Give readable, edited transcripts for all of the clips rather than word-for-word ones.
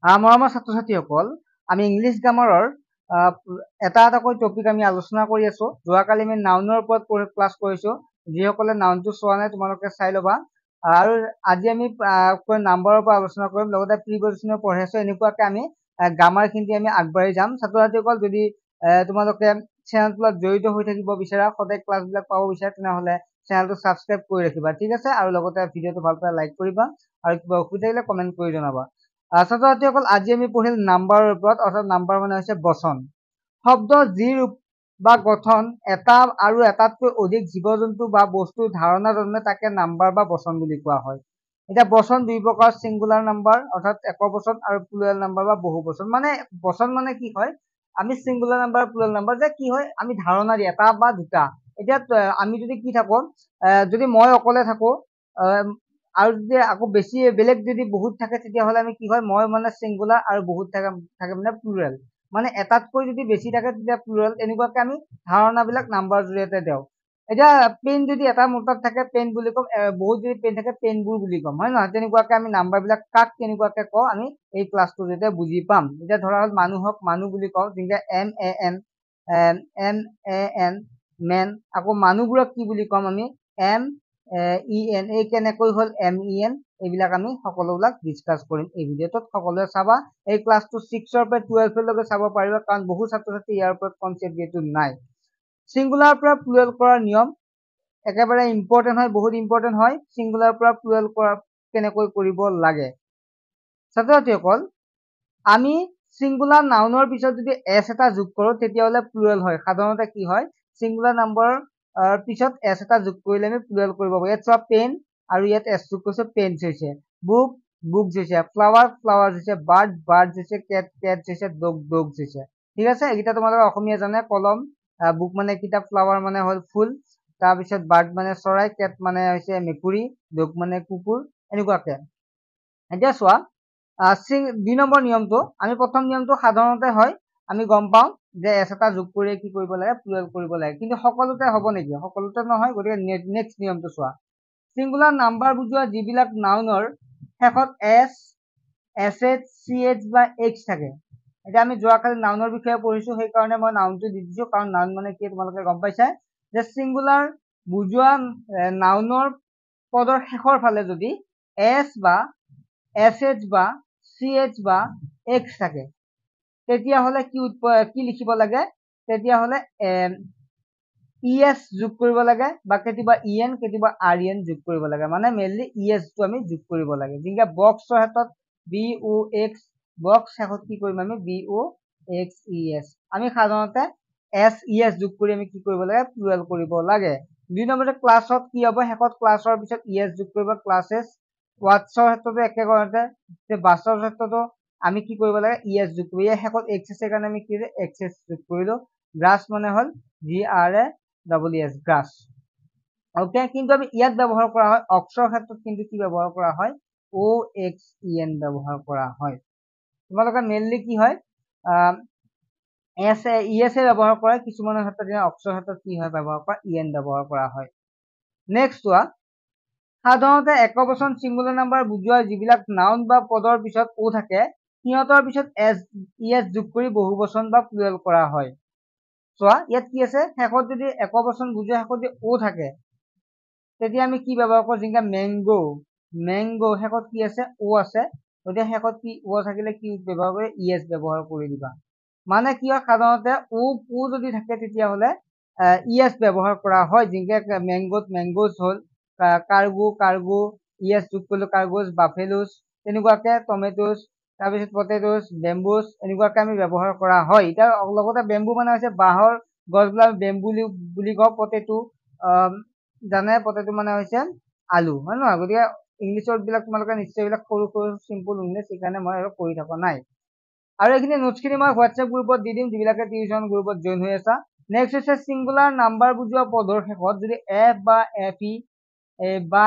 মৰমৰ ছাত্ৰ ছাত্ৰীসকল, আমি ইংলিছ গ্ৰামাৰৰ এটা এটাকৈ টপিক আমি আলোচনা কৰি আছো। যোৱাকালি আমি নাউনৰ ওপৰত ক্লাছ কৰিছো। যিসকলে নাউনটো চোৱা নাই তোমালোকে চাই ল'বা। আৰু আজি আমি নাম্বাৰৰ পৰা আলোচনা কৰিম, লগতে প্ৰিপজিচনৰ পঢ়ি আছো। এনেকুৱাকে আমি গ্ৰামাৰখিনি আমি আগবাঢ়ি যাম। ছাত্ৰ ছাত্ৰীসকল, যদি তোমালোকে চেনেলটোত জড়িত হৈ থাকিব বিচাৰা, সদায় ক্লাছবিলাক পাব বিচাৰা, তেনেহ'লে চেনেলটো ছাবস্ক্ৰাইব কৰি ৰাখিবা, ঠিক আছে? আৰু লগতে ভিডিঅ'টো ভাল পালে লাইক কৰিবা, আৰু কিবা অসুবিধা থাকিলে কমেণ্ট কৰি জনাবা। ছাত্ৰ ছাত্ৰীসকল, আজি আমি পঢ়িম নাম্বাৰৰ ওপৰত, অৰ্থাৎ নাম্বাৰ মানে হৈছে বচন। শব্দ যি ৰূপ বা গঠন এটা আৰু এটাতকৈ অধিক জীৱ জন্তু বা বস্তুৰ ধাৰণা জন্মে তাকে নাম্বাৰ বা বচন বুলি কোৱা হয়। এতিয়া বচন দুই প্ৰকাৰ, ছিংগুলাৰ নাম্বাৰ অৰ্থাৎ একক বচন, আৰু প্লুৰেল নাম্বাৰ বা বহু বচন। মানে বচন মানে কি হয়, আমি ছিংগুলাৰ নাম্বাৰ, প্লুৰেল নাম্বাৰ যে কি হয়, আমি ধাৰণা দি এটা বা দুটা। এতিয়া আমি যদি কি থাকো, যদি মই অকলে থাকো, আৰু যদি আকৌ বেছি বেলেগ যদি বহুত থাকে, তেতিয়াহ'লে আমি কি হয়, মই মানে ছিংগুলাৰ আৰু বহুত থাকে মানে প্লুৰেল। মানে এটাতকৈ যদি বেছি থাকে তেতিয়া প্লুৰেল। এনেকুৱাকে আমি ধাৰণাবিলাক নাম্বাৰৰ জৰিয়তে দিওঁ। এতিয়া পেন যদি এটা মোৰ তাত থাকে, পেন বুলি ক'ম। বহুত যদি পেন থাকে, পেনবোৰ বুলি ক'ম, হয় নহয়? তেনেকুৱাকে আমি নাম্বাৰবিলাক কাক কেনেকুৱাকে কওঁ আমি এই ক্লাছটো যেতিয়া বুজি পাম। এতিয়া ধৰা হ'ল মানুহক মানুহ বুলি কওঁ, যেনেকে MAN, মেন। আকৌ মানুহবোৰক কি বুলি ক'ম আমি, MEN। এই কেনেকৈ হ'ল MEN, এইবিলাক আমি সকলোবিলাক ডিছকাছ কৰিম এই ভিডিঅ'টোত। সকলোৱে চাবা। এই ক্লাছটো 6ৰ পৰা 12লৈকে চাব পাৰিবা, কাৰণ বহু ছাত্ৰ ছাত্ৰী ইয়াৰ ওপৰত কনচেপ্ট যিহেতু নাই। ছিংগুলাৰ পৰা প্লুৰেল কৰাৰ নিয়ম একেবাৰে ইম্পৰ্টেণ্ট হয়, বহুত ইম্পৰ্টেণ্ট হয়। ছিংগুলাৰ পৰা প্লুৰেল কৰা কেনেকৈ কৰিব লাগে। ছাত্ৰ ছাত্ৰীসকল, আমি ছিংগুলাৰ নাউনৰ পিছত যদি এছ এটা যোগ কৰোঁ, তেতিয়াহ'লে প্লুৰেল হয়। সাধাৰণতে কি হয়, ছিংগুলাৰ নাম্বাৰৰ পিছত এছ এটা যোগ কৰিলে আমি প্লুৰেল কৰিব পাৰোঁ। ইয়াত চোৱা, পেন, আৰু ইয়াত এছ যোগ কৰিছে, পেনছ হৈছে। বুক, বুকছ হৈছে। ফ্লাৱাৰ, ফ্লাৱাৰ্ছ হৈছে। বাৰ্ড, বাৰ্ডছ হৈছে। কেট, কেটছ হৈছে। ডগ, ডগছ হৈছে। ঠিক আছে? এইকেইটা তোমালোকে অসমীয়া জানে। কলম, বুক মানে কিতাপ, ফ্লাৱাৰ মানে হ'ল ফুল, তাৰপিছত বাৰ্ড মানে চৰাই, কেট মানে হৈছে মেকুৰী, ডগ মানে কুকুৰ, এনেকুৱাকে। এতিয়া চোৱা, 2 নম্বৰ নিয়মটো, আমি প্ৰথম নিয়মটো সাধাৰণতে হয়, আমি গম পাওঁ যে এছ এটা যোগ কৰি কি কৰিব লাগে, প্লুৰেল কৰিব লাগে। কিন্তু সকলোতে হ'ব নেকি? সকলোতে নহয়। গতিকে নেক্সট নিয়মটো চোৱা। ছিংগুলাৰ নাম্বাৰ বুজোৱা যিবিলাক নাউনৰ শেষত SH, CH বা X থাকে। এতিয়া আমি যোৱাকালি নাউনৰ বিষয়ে পঢ়িছো, সেইকাৰণে মই নাউনটো দি দিছো, কাৰণ নাউন মানে কি তোমালোকে গম পাইছা, যে ছিংগুলাৰ বুজোৱা নাউনৰ পদৰ শেষৰ ফালে যদি S বা SH বা CH বা X থাকে, তেতিয়াহ'লে কি লিখিব লাগে? তেতিয়াহ'লে ES যোগ কৰিব লাগে, বা কেতিয়াবা EN, কেতিয়াবা RN যোগ কৰিব লাগে। মানে মেইনলি ES টো আমি যোগ কৰিব লাগে। যেনেকে বক্সৰ ক্ষেত্ৰত BOX, বক্স, শেষত কি কৰিম আমি, BOXES। আমি সাধাৰণতে SES যোগ কৰি আমি কি কৰিব লাগে, প্লুৰেল কৰিব লাগে। 2 নম্বৰতে ক্লাছত কি হ'ব, শেষত ক্লাছৰ পিছত ES যোগ কৰিব, ক্লাছেছ। ৱাটছৰ ক্ষেত্ৰতো একেধৰণতে, বাছৰ ক্ষেত্ৰতো আমি কি কৰিব লাগে, ES যোগ কৰিব। ইয়াৰ শেষত X আছে কাৰণে আমি কি XS যোগ কৰিলো। গ্ৰাছ মানে হ'ল GRASS, গ্ৰাছ। ওকে, কিন্তু আমি ইয়াত ব্যৱহাৰ কৰা হয়, অক্সৰ ক্ষেত্ৰত কিন্তু কি ব্যৱহাৰ কৰা হয়, OXEN ব্যৱহাৰ কৰা হয়। তোমালোকে মেইনলি কি হয়, ES ব্যৱহাৰ কৰা, কিছুমানৰ ক্ষেত্ৰত, অক্সৰ ক্ষেত্ৰত কি হয় ব্যৱহাৰ কৰা, EN ব্যৱহাৰ কৰা হয়। নেক্সট চোৱা, সাধাৰণতে একবচন ছিংগুলাৰ নাম্বাৰ বুজোৱা যিবিলাক নাউন বা পদৰ পিছত O থাকে, সিহঁতৰ পিছত ES যোগ কৰি বহু বচন বা প্লুৰেল কৰা হয়। চোৱা, ইয়াত কি আছে, শেষত যদি একবচন বুজোৱা শেষত যদি O থাকে, তেতিয়া আমি কি ব্যৱহাৰ কৰোঁ, যেনেকে মেংগো, মেংগো, শেষত কি আছে, O আছে। গতিকে শেষত কি O থাকিলে কি ব্যৱহাৰ কৰে, ES ব্যৱহাৰ কৰি দিবা। মানে কি হয়, সাধাৰণতে O যদি থাকে, তেতিয়াহ'লে ES ব্যৱহাৰ কৰা হয়। যেনেকে মেংগোত মেংগোজ হ'ল, কাৰ্গো, কাৰ্গো, ES যোগ কৰিলো, কাৰ্গোজ। বাফেলোজ, তেনেকুৱাকে টমেটোজ, তাৰপিছত পটেটোজ, বেম্বুজ, এনেকুৱাকে আমি ব্যৱহাৰ কৰা হয়। এতিয়া লগতে বেম্বু মানে হৈছে বাঁহৰ গছবিলাক বেম্বু বুলি কওঁ। পটেটো জানে, পটেটো মানে হৈছে আলু, হয় নহয়? গতিকে ইংলিছৰ বিলাক তোমালোকে নিশ্চয় এইবিলাক সৰু সৰু চিম্পল ইংলিছ, সেইকাৰণে মই আৰু কৰি থকা নাই। আৰু এইখিনি নোটছখিনি মই হোৱাটছএপ গ্ৰুপত দি দিম, যিবিলাকে টিউশ্যন গ্ৰুপত জইন হৈ আছা। নেক্সট হৈছে ছিংগুলাৰ নাম্বাৰ বুজোৱা পদৰ শেষত যদি F বা FE বা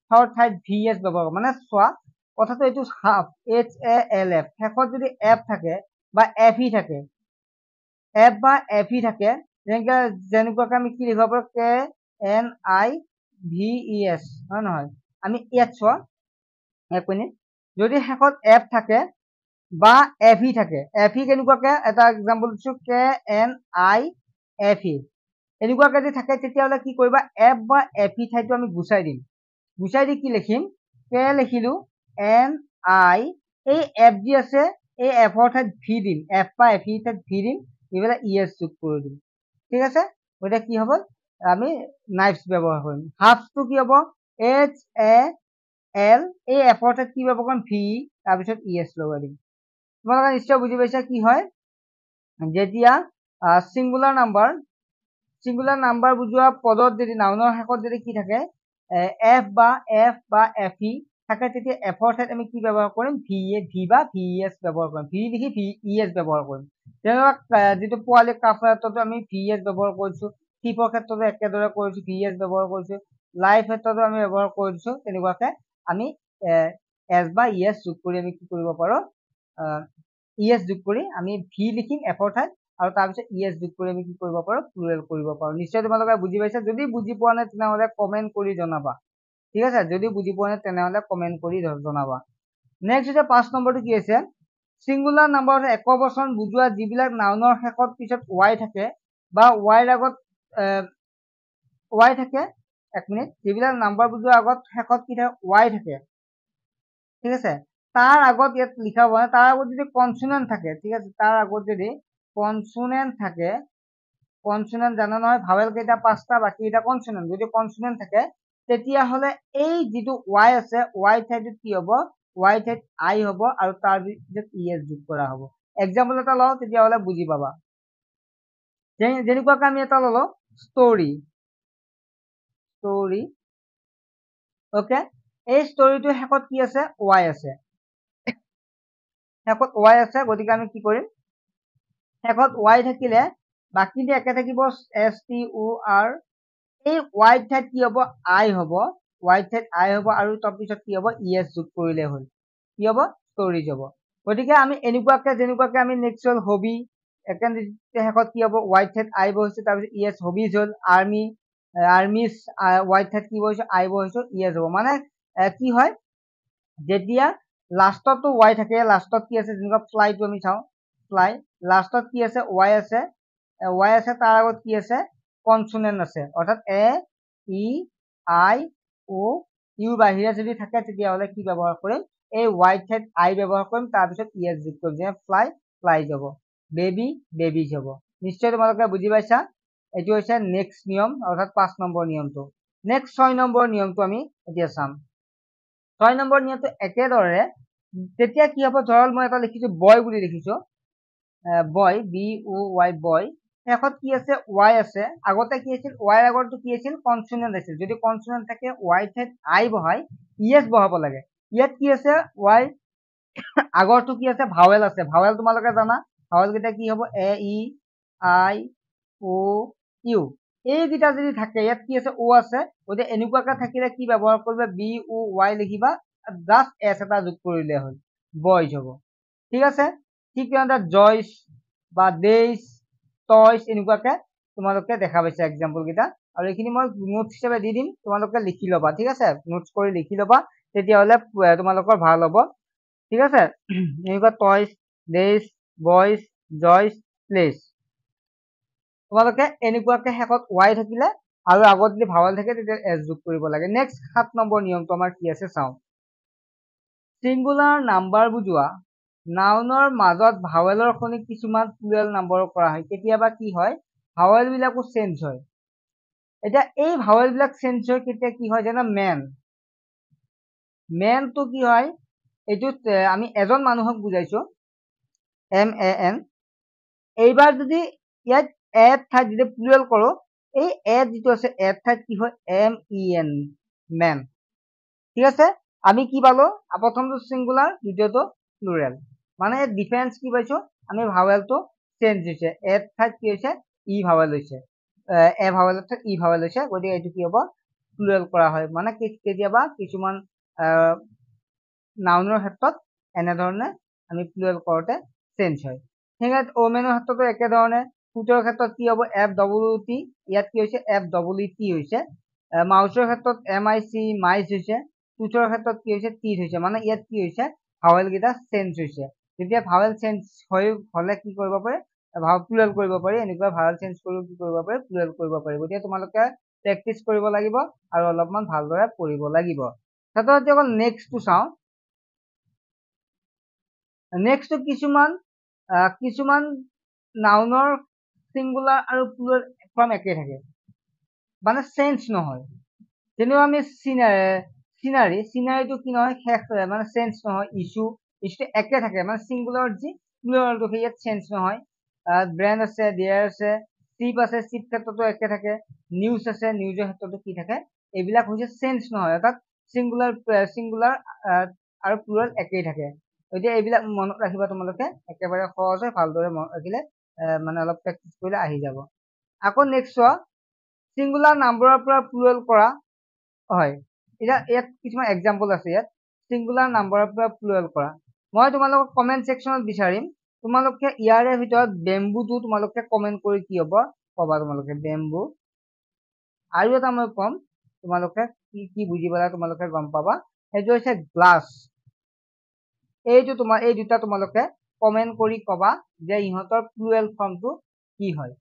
Fৰ ঠাইত VS ব্যৱহাৰ কৰোঁ। মানে চোৱা, কথাটো এইটো হাফ, HALF, শেষত যদি F থাকে বা FE থাকে, F বা FE থাকে, যেনেকুৱাকে আমি কি লিখিব পাৰোঁ, KNIVES, হয় নহয়? আমি ইয়াত চোৱা, 1 মিনিট, যদি শেষত F থাকে, বা এফ ই থাকে, এফ ই কেনেকুৱাকে এটা এক্সাম্পল দিছো কে এন আই এফ ই এনেকুৱাকে যদি থাকে তেতিয়াহ'লে কি কৰিবা এফ বা এফ ই ঠাইটো আমি গুচাই দিম, গুচাই দি কি লিখিম কে লিখিলো এন আই এই এফ যি আছে এই এফৰ ঠাইত ভি দিম, এফ বা এফ ই ঠাইত ভি দিম, দি পেলাই ই এছ যোগ কৰি দিম। ঠিক আছে, গতিকে কি হ'ব আমি নাইফছ ব্যৱহাৰ কৰিম। হাফটো কি হ'ব এইচ এ এল এই এফৰ ঠাইত কি ব্যৱহাৰ কৰিম ভি তাৰপিছত ই এছ লগাই দিম। তোমালোকে নিশ্চয় বুজি পাইছা কি হয় যেতিয়া সিঙ্গুলাৰ নাম্বাৰ বুজোৱা পদত যদি নাউনৰ শেষত যদি কি থাকে এফ বা এফ ই থাকে তেতিয়া এফৰ ঠাইত আমি কি ব্যৱহাৰ কৰিম ভি বা ভি এছ ব্যৱহাৰ কৰিম, ভি লিখি ভি ই এছ ব্যৱহাৰ কৰিম। তেনেকুৱা যিটো পোৱালি কাফৰ ক্ষেত্ৰতো আমি ভি এছ ব্যৱহাৰ কৰিছো, শিপৰ ক্ষেত্ৰতো একেদৰে কৰিছো ভি এছ ব্যৱহাৰ কৰিছো, লাইফ ক্ষেত্ৰতো আমি ব্যৱহাৰ কৰিছো। তেনেকুৱাকে আমি এছ বা ই এছ যোগ কৰি আমি কি কৰিব পাৰো ই এছ যোগ কৰি আমি ভি লিখিম এফৰ ঠাইত আৰু তাৰপিছত ই এছ যোগ কৰি আমি কি কৰিব পাৰো প্লুৰেল কৰিব পাৰো। নিশ্চয় তোমালোকে বুজি পাইছা, যদি বুজি পোৱা নাই তেনেহ'লে কমেণ্ট কৰি জনাবা। ঠিক আছে, যদি বুজি পোৱা নাই তেনেহ'লে কমেণ্ট কৰি জনাবা। নেক্সট হৈছে 5 নম্বৰটো কি আছে সিঙ্গুলাৰ নাম্বাৰত একবচন বুজোৱা যিবিলাক নাউনৰ শেষত পিছত ৱাই থাকে বা ৱাইৰ আগত ৱাই থাকে, এক মিনিট, যিবিলাক নাম্বাৰ বুজোৱাৰ আগত শেষত কি থাকে ৱাই থাকে, ঠিক আছে, তাৰ আগত ইয়াত লিখা হোৱা নাই, তাৰ আগত যদি কনসোনেন্ট থাকে, ঠিক আছে, তাৰ আগত যদি কনসোনেন্ট থাকে, কনসোনেন্ট জানা নহয় ভাৱেল কেইটা 5টা বাকি কেইটা কনসোনেন্ট, যদি কনসোনেন্ট থাকে তেতিয়াহ'লে এই যিটো ৱাই আছে ৱাই ঠাইত কি হ'ব ৱাই ঠাইত আই হ'ব আৰু তাৰ পিছত ই এছ যোগ কৰা হ'ব। এক্সাম্পল এটা লওঁ তেতিয়াহ'লে বুজি পাবা। যেনেকুৱাকে আমি এটা ললো ষ্টৰী, ওকে, এই ষ্টৰীটো শেষত কি আছে ৱাই আছে, শেষত ৱাই আছে, গতিকে আমি কি কৰিম শেষত ৱাই থাকিলে বাকী একে থাকিব এছ টি ও আৰ, এই ৱাই ঠাইত কি হ'ব আই হ'ব, ৱাই ঠাইত আই হ'ব আৰু তাৰপিছত কি হ'ব ই এছ যোগ কৰিলে হ'ল, কি হ'ব ষ্টৰীজ হ'ব। গতিকে আমি এনেকুৱাকে যেনেকুৱাকে আমি নেক্সট হ'ল হবি, শেষত কি হ'ব ৱাই ঠাইত আই বহিছে তাৰপিছত ই এছ হবিজ হ'ল, আৰ্মিজ ৱাই ঠাইত কি বহিছে আই বহিছে ই এছ হ'ব। মানে কি হয় যেতিয়া লাষ্টতো ৱাই থাকে, লাষ্টত কি আছে যেনেকুৱা ফ্লাইটো আমি চাওঁ ফ্লাই, লাষ্টত কি আছে ৱাই আছে, তাৰ আগত কি আছে কনসোনেন্ট আছে, অৰ্থাৎ এ ই আই ও ইউ বাহিৰে যদি থাকে তেতিয়াহ'লে কি ব্যৱহাৰ কৰিম এই ৱাই ঠাইত আই ব্যৱহাৰ কৰিম, তাৰপিছত ই এছ যোগ কৰিম, যেনে ফ্লাইজ হ'ব, বেবিজ হ'ব। নিশ্চয় তোমালোকে বুজি পাইছা, এইটো হৈছে নেক্সট নিয়ম অৰ্থাৎ 5 নম্বৰ নিয়মটো। নেক্সট 6 নম্বৰ নিয়মটো আমি এতিয়া চাম। 6 নম্বৰ নিয়মটো একেদৰে তেতিয়া কি হ'ব ধৰক মই এটা লিখিছো বয় বুলি লিখিছো, বয় বি ও ৱাই বয়, শেষত কি আছে ৱাই আছে, আগতে কি আছিল ৱাইৰ আগৰটো কি আছিল কনসোনেন্ট আছিল, যদি কনসোনেন্ট থাকে ৱাই ঠাইত আই বহাই ই এছ বহাব লাগে। ইয়াত কি আছে ৱাই আগৰটো কি আছে ভাৱেল আছে, ভাৱেল তোমালোকে জানা ভাৱেল কেইটা কি হ'ব এ ই আই ও ইউ, এইকেইটা যদি থাকে ইয়াত কি আছে ও আছে, গতিকে এনেকুৱাকে থাকিলে কি ব্যৱহাৰ কৰিবা বি ও ৱাই লিখিবা, জাষ্ট এছ এটা যোগ কৰিলে হ'ল বয়জ হ'ব। ঠিক আছে, ঠিক তেনেদৰে জয়ছ বা ডেইজ টয়ছ এনেকুৱাকে তোমালোকে দেখা পাইছা এক্সাম্পল কেইটা, আৰু এইখিনি মই নোটছ হিচাপে দি দিম, তোমালোকে লিখি ল'বা। ঠিক আছে, নোটছ কৰি লিখি ল'বা তেতিয়াহ'লে তোমালোকৰ ভাল হ'ব। ঠিক আছে, এনেকুৱা টয়ছ ডেইজ বয়জ জয়ছ প্লেচ, তোমালোকে এনেকুৱাকে শেষত ৱাই থাকিলে আৰু আগত যদি ভাৱেল থাকে তেতিয়া এছ যোগ কৰিব লাগে। নেক্সট 7 নম্বৰ নিয়মটো আমাৰ কি আছে চাওঁ। সিঙ্গুলাৰ নাম্বাৰ বুজোৱা নাউনৰ মাজত ভাৱেলৰ সলনি কিছুমান প্লুৰেল নাম্বাৰ কৰা হয়, কেতিয়াবা কি হয় ভাৱেল বিলাকো চেঞ্জ হয়। এতিয়া এই ভাৱেল বিলাক চেঞ্জ হয় কেতিয়া কি হয় জানা, মেনটো কি হয় এইটোত আমি এজন মানুহক বুজাইছো MEN, এইবাৰ যদি ইয়াত এড ঠাইত যদি প্লুৰেল কৰো এই এড যিটো আছে এড ঠাইত কি হয় MEN মেন। ঠিক আছে, আমি কি পালো প্ৰথমটো সিঙ্গুলাৰ দ্বিতীয়টো প্লুৰেল, মানে ডিফাৰেন্স কি পাইছো আমি ভাৱেলটো চেঞ্জ হৈছে, এড ঠাইত কি হৈছে ই ভাৱেল হৈছে, এ ভাৱেল ঠাইত ই ভাৱেল হৈছে, গতিকে এইটো কি হ'ব প্লুৰেল কৰা হয়। মানে কেতিয়াবা কিছুমান নাউনৰ ক্ষেত্ৰত এনেধৰণে আমি প্লুৰেল কৰোতে চেঞ্জ হয়। ঠিক ওমেনৰ ক্ষেত্ৰতো একেধৰণে, ফুটৰ ক্ষেত্ৰত কি হ'ব FWT, ইয়াত কি হৈছে FWT হৈছে, মাউচৰ ক্ষেত্ৰত MIC মাইচ হৈছে, টুথৰ ক্ষেত্ৰত কি হৈছে টিথ হৈছে, মানে ইয়াত কি হৈছে ভাৱেল কেইটা চেঞ্জ হৈছে। যেতিয়া ভাৱেল চেঞ্জ হলে কি কৰিব পাৰে প্লুৰেল কৰিব পাৰি এনেকুৱা ভাৱেল চেঞ্জ কৰি কি কৰিব পাৰে প্লুৰেল কৰিব পাৰি গতিকে তোমালোকে প্ৰেক্টিচ কৰিব লাগিব আৰু অলপমান ভালদৰে পঢ়িব লাগিব ছাত্ৰ ছাত্ৰীসকল নেক্সটটো চাওঁ নেক্সটটো কিছুমান নাউনৰ সিঙ্গুলাৰ আৰু প্লুৰেল ফৰ্ম একে থাকে মানে চেঞ্জ নহয় যেনেও আমি সিনাৰীটো কি নহয় শেষ মানে চেঞ্জ নহয় ইছ্যু একে থাকে মানে সিঙ্গুলাৰ যি প্লুৰেলটো সেই ইয়াত চেঞ্জ নহয় ব্ৰেণ্ড আছে ডিয়াৰ আছে চিপ আছে চিপ ক্ষেত্ৰতো একে থাকে নিউজ আছে নিউজৰ ক্ষেত্ৰতো কি থাকে এইবিলাক হৈছে চেঞ্জ নহয় অৰ্থাৎ সিঙ্গুলাৰ আৰু প্লুৰেল একেই থাকে এতিয়া এইবিলাক মনত ৰাখিবা তোমালোকে একেবাৰে সহজ হয় ভালদৰে মনত ৰাখিলে মানে অলপ প্ৰেক্টিচ কৰিলে আহি যাব আকৌ নেক্সট চোৱা সিঙ্গুলাৰ নাম্বাৰৰ পৰা প্লুৰেল কৰা হয় এতিয়া ইয়াত কিছুমান এক্সাম্পল আছে ইয়াত সিঙ্গুলাৰ নাম্বাৰৰ পৰা প্লুৰেল কৰা মই তোমালোকক কমেন্ট সেকশনত বিচাৰিম তোমালোকে ইয়াৰে ভিতৰত বেম্বুটো তোমালোকে কমেন্ট কৰি কি হ'ব কবা তোমালোকে বেম্বু আৰু এটা মই কম তোমালোকে কি বুজি পালা তোমালোকে গম পাবা সেইটো হৈছে গ্লাছ এই দুটা তোমালোকে কমেন্ট কৰি কবা যে ইহঁতৰ প্লুৰেল ফৰ্মটো কি হয়